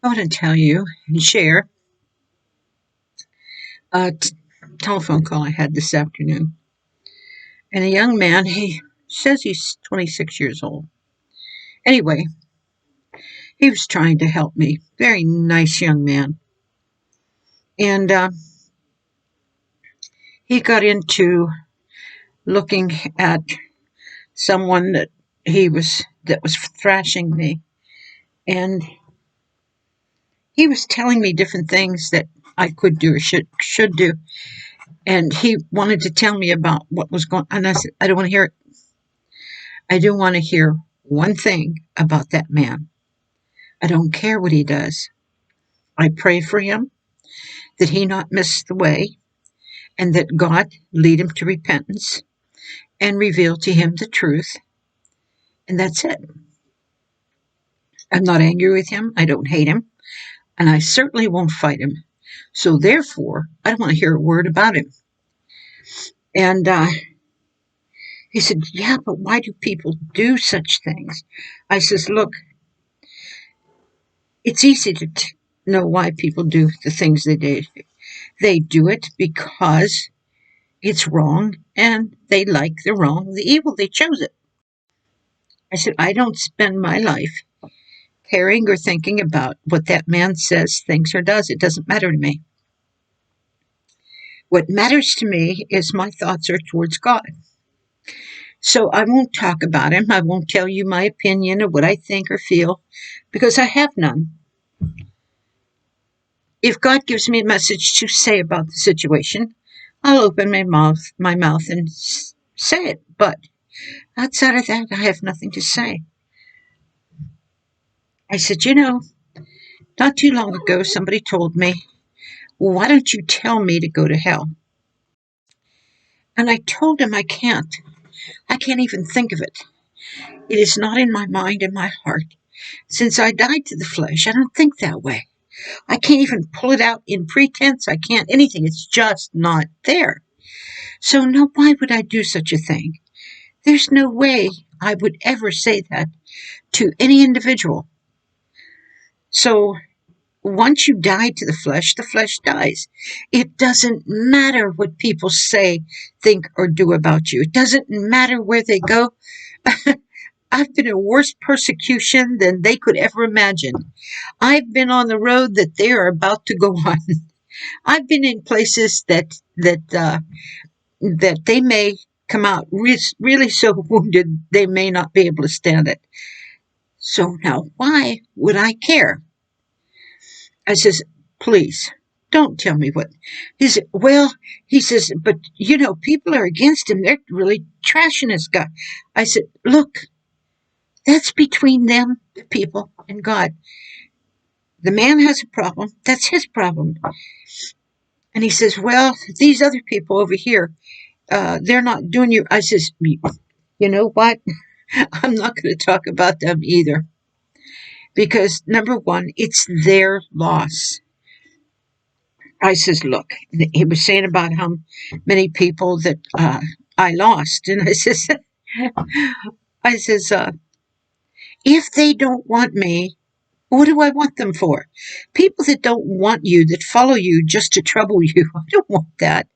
I want to tell you and share a telephone call I had this afternoon. And a young man, he says he's 26 years old. Anyway, he was trying to help me. Very nice young man. And he got into looking at someone that was thrashing me. And he was telling me different things that I could do or should do. And he wanted to tell me about what was going on. And I said, I don't want to hear it. I do want to hear one thing about that man. I don't care what he does. I pray for him that he not miss the way and that God lead him to repentance and reveal to him the truth. And that's it. I'm not angry with him. I don't hate him. And I certainly won't fight him. So therefore, I don't want to hear a word about him. And he said, yeah, but why do people do such things? I says, look, it's easy to know why people do the things they do. They do it because it's wrong and they like the wrong, the evil. They chose it. I said, I don't spend my life caring or thinking about what that man says, thinks, or does. It doesn't matter to me. What matters to me is my thoughts are towards God. So I won't talk about him. I won't tell you my opinion of what I think or feel because I have none. If God gives me a message to say about the situation, I'll open my mouth and say it. But outside of that, I have nothing to say. I said, not too long ago, somebody told me, well, why don't you tell me to go to hell? And I told him I can't. I can't even think of it. It is not in my mind and my heart. Since I died to the flesh, I don't think that way. I can't even pull it out in pretense. I can't anything. It's just not there. So no, why would I do such a thing? There's no way I would ever say that to any individual. So once you die to the flesh dies. It doesn't matter what people say, think, or do about you. It doesn't matter where they go. I've been in worse persecution than they could ever imagine. I've been on the road that they are about to go on. I've been in places that they may come out really so wounded they may not be able to stand it. So now, why would I care? I says, please, don't tell me what. He said, well, he says, but people are against him. They're really trashing this guy. I said, look, that's between them, the people, and God. The man has a problem. That's his problem. And he says, well, these other people over here, they're not doing you. I says, you know what? I'm not going to talk about them either. Because number one, it's their loss. I says, look, he was saying about how many people that I lost. And I says, if they don't want me, what do I want them for? People that don't want you, that follow you just to trouble you. I don't want that.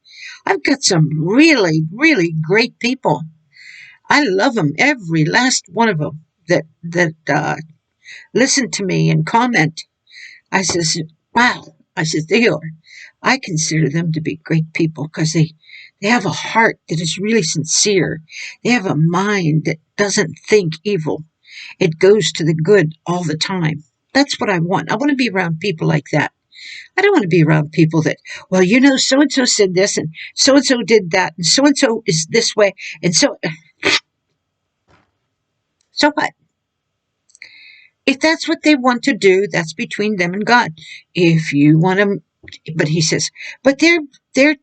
I've got some really, really great people. I love them, every last one of them that listen to me and comment. I says, wow. I says, they are. I consider them to be great people because they have a heart that is really sincere. They have a mind that doesn't think evil. It goes to the good all the time. That's what I want. I want to be around people like that. I don't want to be around people that, well, so-and-so said this and so-and-so did that and so-and-so is this way. And so what? If that's what they want to do, that's between them and God. If you want to, but he says, but they're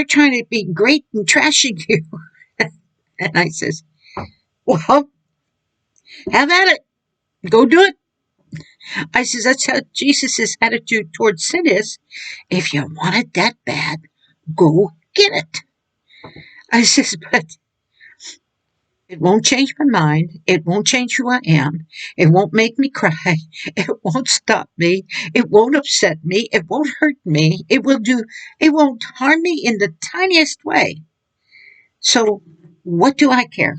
trying to be great and trashing you. And I says, well, have at it. Go do it. I says, that's how Jesus' attitude towards sin is. If you want it that bad, go get it. I says, but It won't change my mind. It won't change who I am. It won't make me cry. It won't stop me. It won't upset me. It won't hurt me. It won't harm me in the tiniest way. So what do I care?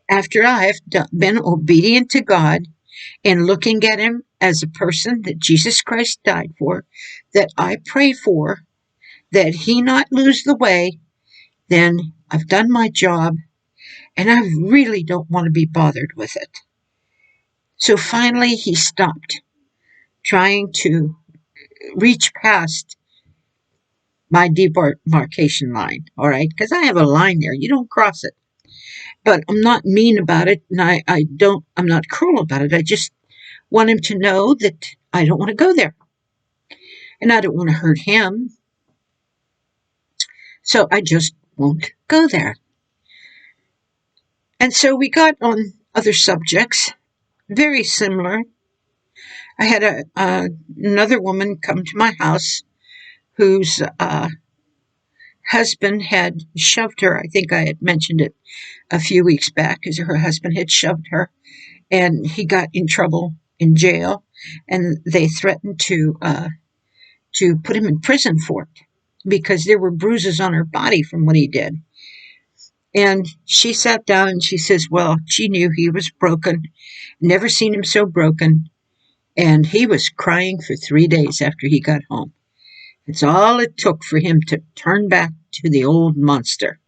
After I have been obedient to God and looking at him as a person that Jesus Christ died for, that I pray for, that he not lose the way, then I've done my job and I really don't want to be bothered with it. So finally, he stopped trying to reach past my demarcation line, all right? Because I have a line there. You don't cross it. But I'm not mean about it, and I'm not cruel about it. I just want him to know that I don't want to go there. And I don't want to hurt him. So I just won't go there. And so we got on other subjects, very similar. I had another woman come to my house whose husband had shoved her. I think I had mentioned it a few weeks back, because her husband had shoved her and he got in trouble in jail, and they threatened to put him in prison for it because there were bruises on her body from what he did. And she sat down and she says, well, she knew he was broken, never seen him so broken. And he was crying for 3 days after he got home. It's all it took for him to turn back to the old monster.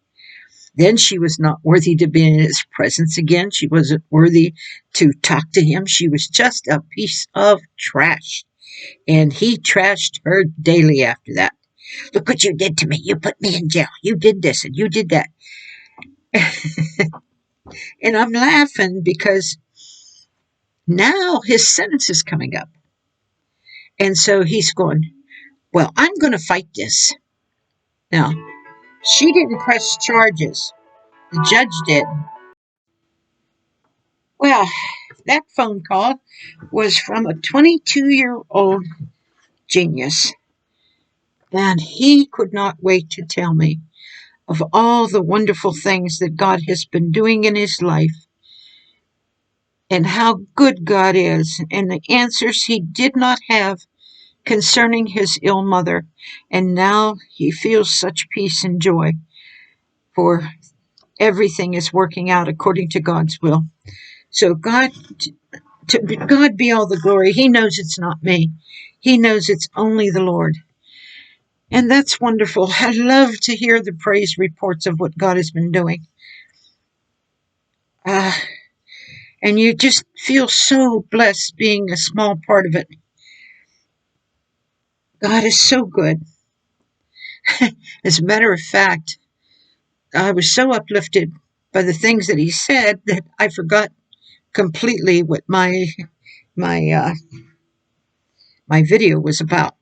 Then she was not worthy to be in his presence again. She wasn't worthy to talk to him. She was just a piece of trash. And he trashed her daily after that. Look what you did to me. You put me in jail. You did this and you did that. And I'm laughing because now his sentence is coming up. And so he's going, well, I'm going to fight this. Now, she didn't press charges. The judge did. Well, that phone call was from a 22-year-old genius. And he could not wait to tell me of all the wonderful things that God has been doing in his life and how good God is and the answers he did not have concerning his ill mother. And now he feels such peace and joy, for everything is working out according to God's will. So to God be all the glory. He knows it's not me. He knows it's only the Lord. And that's wonderful. I love to hear the praise reports of what God has been doing. And you just feel so blessed being a small part of it. God is so good. As a matter of fact, I was so uplifted by the things that he said that I forgot completely what my video was about.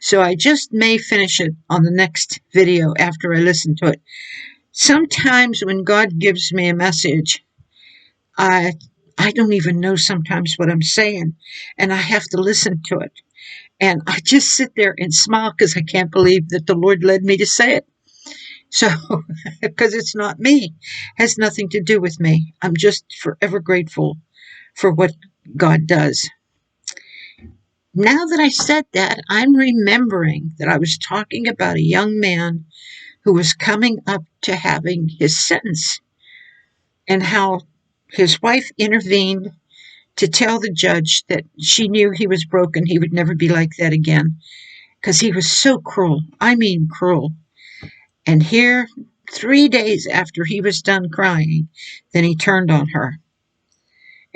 So I just may finish it on the next video after I listen to it. Sometimes when God gives me a message, I don't even know sometimes what I'm saying, and I have to listen to it. And I just sit there and smile because I can't believe that the Lord led me to say it. So, because it's not me, it has nothing to do with me. I'm just forever grateful for what God does. Now that I said that, I'm remembering that I was talking about a young man who was coming up to having his sentence, and how his wife intervened to tell the judge that she knew he was broken. He would never be like that again because he was so cruel. I mean, cruel. And here, 3 days after he was done crying, then he turned on her.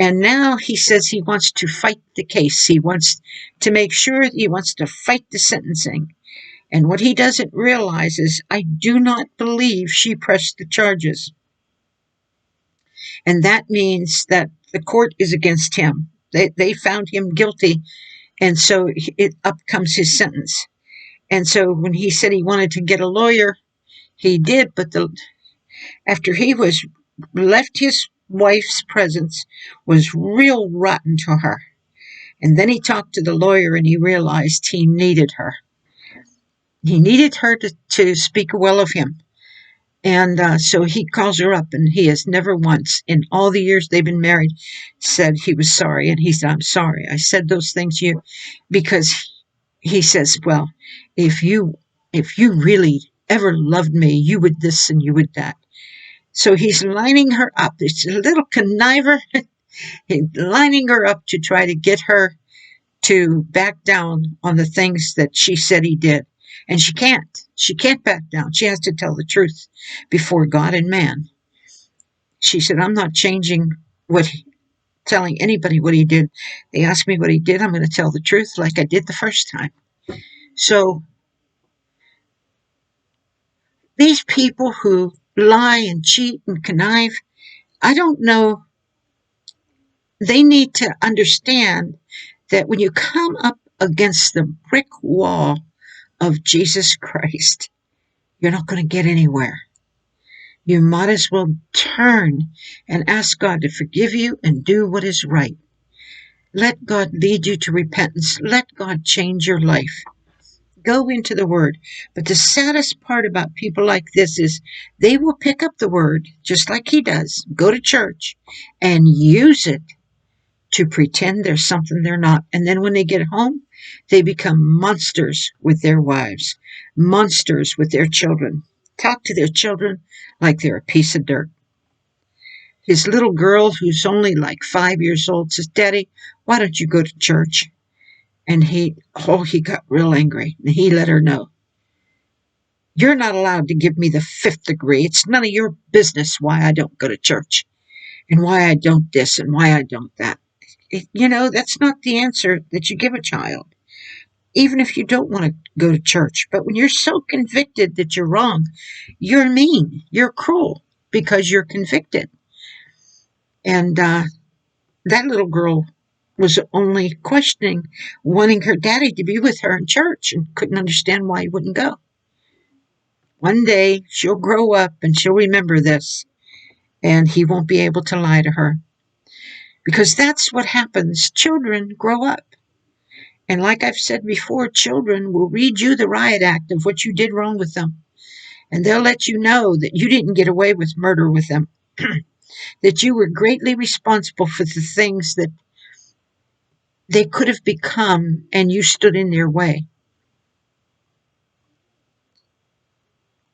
And now he says he wants to fight the case. He wants to make sure that he wants to fight the sentencing. And what he doesn't realize is I do not believe she pressed the charges. And that means that the court is against him. They found him guilty, and so up comes his sentence. And so when he said he wanted to get a lawyer, he did, but after he was left his wife's presence, was real rotten to her. And then he talked to the lawyer and he realized he needed her. He needed her to speak well of him. And so he calls her up, and he has never once in all the years they've been married said he was sorry. And he said, I'm sorry. I said those things to you because he says, well, if you really ever loved me, you would this and you would that. So he's lining her up. It's a little conniver. He's lining her up to try to get her to back down on the things that she said he did. And she can't. She can't back down. She has to tell the truth before God and man. She said, I'm not changing telling anybody what he did. They ask me what he did. I'm going to tell the truth like I did the first time. So these people who lie and cheat and connive, I don't know. They need to understand that when you come up against the brick wall of Jesus Christ, you're not going to get anywhere. You might as well turn and ask God to forgive you and do what is right. Let God lead you to repentance. Let God change your life. Go into the Word. But the saddest part about people like this is they will pick up the Word, just like he does, go to church, and use it to pretend there's something they're not. And then when they get home, they become monsters with their wives, monsters with their children. Talk to their children like they're a piece of dirt. His little girl, who's only like 5 years old, says, Daddy, why don't you go to church? And he got real angry. And he let her know, you're not allowed to give me the 5th degree. It's none of your business why I don't go to church and why I don't this and why I don't that. That's not the answer that you give a child, even if you don't want to go to church. But when you're so convicted that you're wrong, you're mean, you're cruel because you're convicted. And that little girl was only questioning, wanting her daddy to be with her in church and couldn't understand why he wouldn't go. One day she'll grow up and she'll remember this, and he won't be able to lie to her. Because that's what happens. Children grow up. And like I've said before, children will read you the riot act of what you did wrong with them. And they'll let you know that you didn't get away with murder with them, that you were greatly responsible for the things that they could have become, and you stood in their way.